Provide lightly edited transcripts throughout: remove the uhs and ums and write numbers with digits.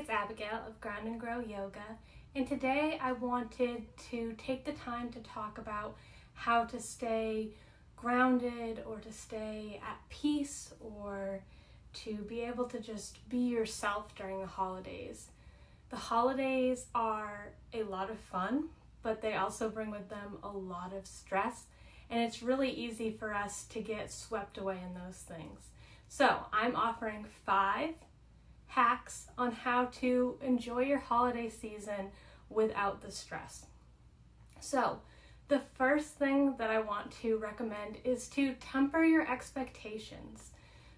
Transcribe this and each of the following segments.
it's Abigail of Ground and Grow Yoga, and today I wanted to take the time to talk about how to stay grounded or to stay at peace or to be able to just be yourself during the holidays. The holidays are a lot of fun, but they also bring with them a lot of stress, and it's really easy for us to get swept away in those things. So I'm offering 5 hacks on how to enjoy your holiday season without the stress. So the first thing that I want to recommend is to temper your expectations.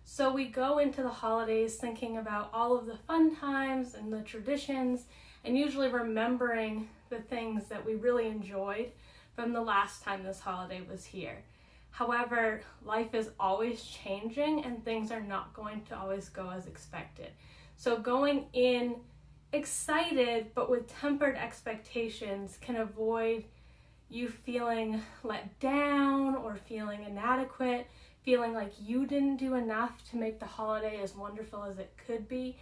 So we go into the holidays thinking about all of the fun times and the traditions, and usually remembering the things that we really enjoyed from the last time this holiday was here. However, life is always changing and things are not going to always go as expected. So going in excited but with tempered expectations can avoid you feeling let down or feeling inadequate, feeling like you didn't do enough to make the holiday as wonderful as it could be.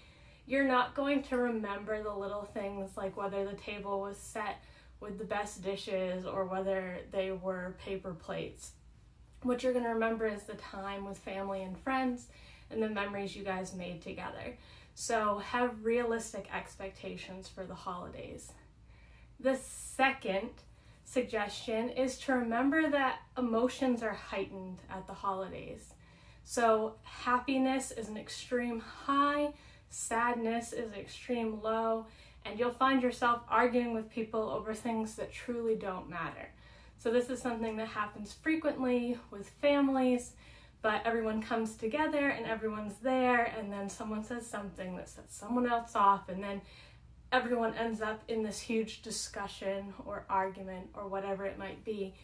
You're not going to remember the little things like whether the table was set with the best dishes or whether they were paper plates. What you're going to remember is the time with family and friends and the memories you guys made together. So have realistic expectations for the holidays. The second suggestion is to remember that emotions are heightened at the holidays. So happiness is an extreme high, sadness is an extreme low, and you'll find yourself arguing with people over things that truly don't matter. So this is something that happens frequently with families, but everyone comes together and everyone's there, and then someone says something that sets someone else off, and then everyone ends up in this huge discussion or argument or whatever it might be.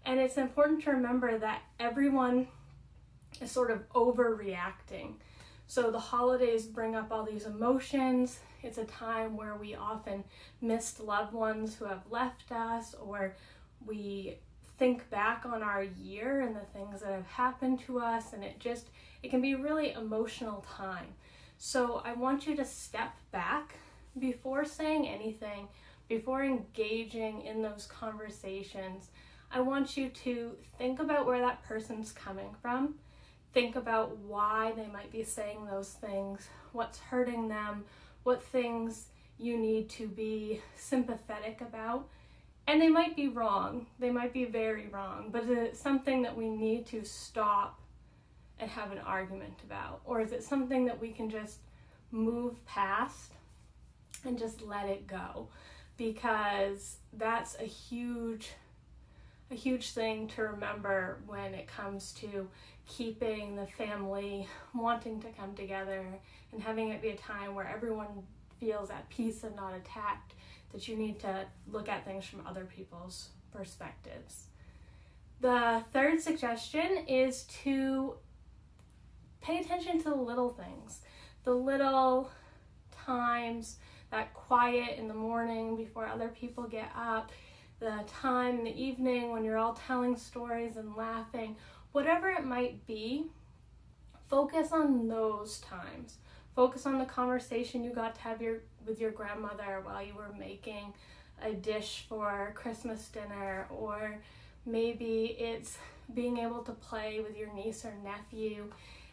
And it's important to remember that everyone is sort of overreacting. So the holidays bring up all these emotions. It's a time where we often missed loved ones who have left us, or we think back on our year and the things that have happened to us, and it can be a really emotional time. So I want you to step back before saying anything, before engaging in those conversations. I want you to think about where that person's coming from. Think about why they might be saying those things, what's hurting them, what things you need to be sympathetic about. And they might be wrong, they might be very wrong, but is it something that we need to stop and have an argument about? Or is it something that we can just move past and just let it go? Because that's a huge thing to remember when it comes to keeping the family wanting to come together and having it be a time where everyone feels at peace and not attacked, that you need to look at things from other people's perspectives. The third suggestion is to pay attention to the little things, the little times, that quiet in the morning before other people get up, the time in the evening when you're all telling stories and laughing, whatever it might be. Focus on those times. Focus on the conversation you got to have with your grandmother while you were making a dish for Christmas dinner, or maybe it's being able to play with your niece or nephew,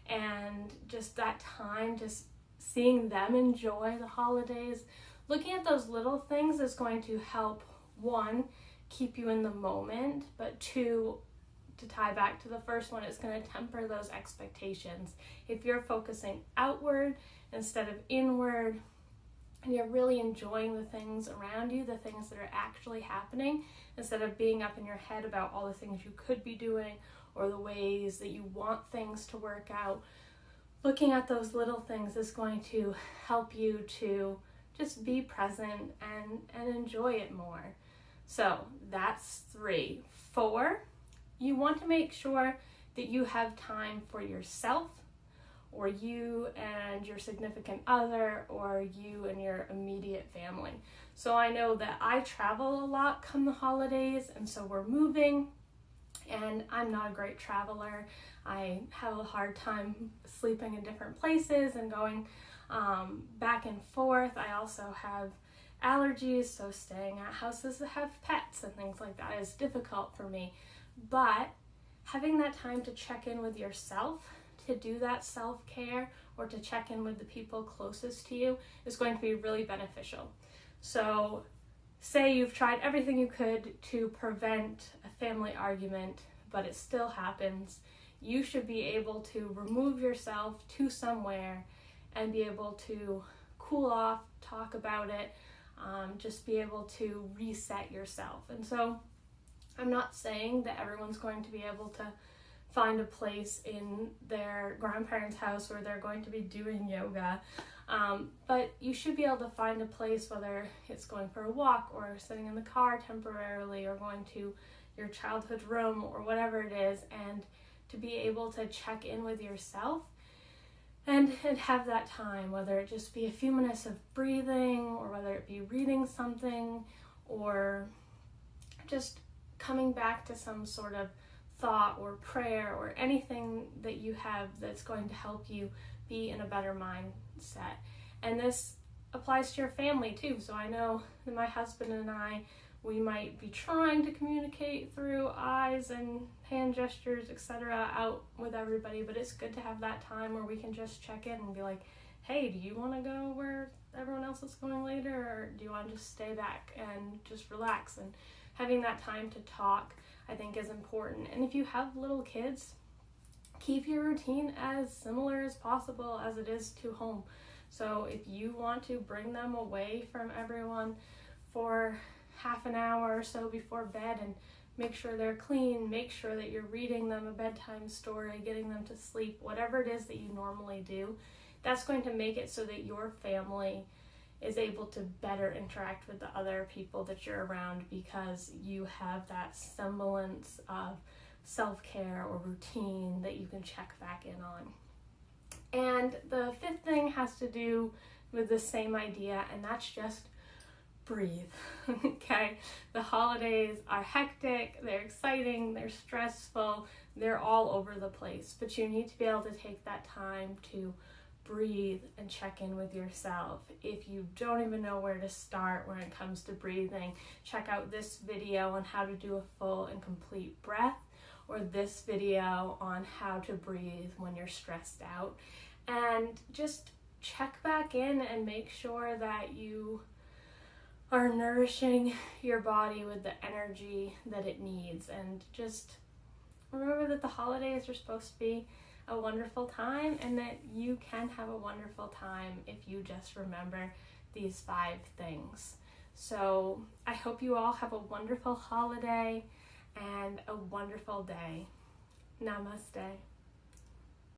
and just that time, just seeing them enjoy the holidays. Looking at those little things is going to help, 1, keep you in the moment, but 2, to tie back to the first one, it's going to temper those expectations. If you're focusing outward instead of inward, and you're really enjoying the things around you, the things that are actually happening, instead of being up in your head about all the things you could be doing or the ways that you want things to work out, looking at those little things is going to help you to just be present and enjoy it more. So that's 3. 4, you want to make sure that you have time for yourself, or you and your significant other, or you and your immediate family. So I know that I travel a lot come the holidays, and so we're moving, and I'm not a great traveler. I have a hard time sleeping in different places and going back and forth. I also have allergies, so staying at houses that have pets and things like that is difficult for me. But having that time to check in with yourself, to do that self-care, or to check in with the people closest to you is going to be really beneficial. So say you've tried everything you could to prevent a family argument, but it still happens. You should be able to remove yourself to somewhere and be able to cool off, talk about it, just be able to reset yourself. And so I'm not saying that everyone's going to be able to find a place in their grandparents' house where they're going to be doing yoga, but you should be able to find a place, whether it's going for a walk or sitting in the car temporarily or going to your childhood room or whatever it is, and to be able to check in with yourself and have that time, whether it just be a few minutes of breathing or whether it be reading something or just coming back to some sort of thought or prayer or anything that you have that's going to help you be in a better mindset. And this applies to your family too. So I know that my husband and I, we might be trying to communicate through eyes and hand gestures, etc., out with everybody, but it's good to have that time where we can just check in and be like, hey, do you want to go where everyone else is going later, or do you want to just stay back and just relax? And having that time to talk, I think, is important. And if you have little kids, keep your routine as similar as possible as it is to home. So if you want to bring them away from everyone for half an hour or so before bed and make sure they're clean, make sure that you're reading them a bedtime story, getting them to sleep, whatever it is that you normally do, that's going to make it so that your family is able to better interact with the other people that you're around, because you have that semblance of self-care or routine that you can check back in on. And the fifth thing has to do with the same idea, and that's just breathe. Okay, the holidays are hectic, they're exciting, they're stressful, they're all over the place, but you need to be able to take that time to breathe and check in with yourself. If you don't even know where to start when it comes to breathing, check out this video on how to do a full and complete breath, or this video on how to breathe when you're stressed out, and just check back in and make sure that you are nourishing your body with the energy that it needs. And just remember that the holidays are supposed to be a wonderful time, and that you can have a wonderful time if you just remember these 5 things. So I hope you all have a wonderful holiday and a wonderful day. Namaste.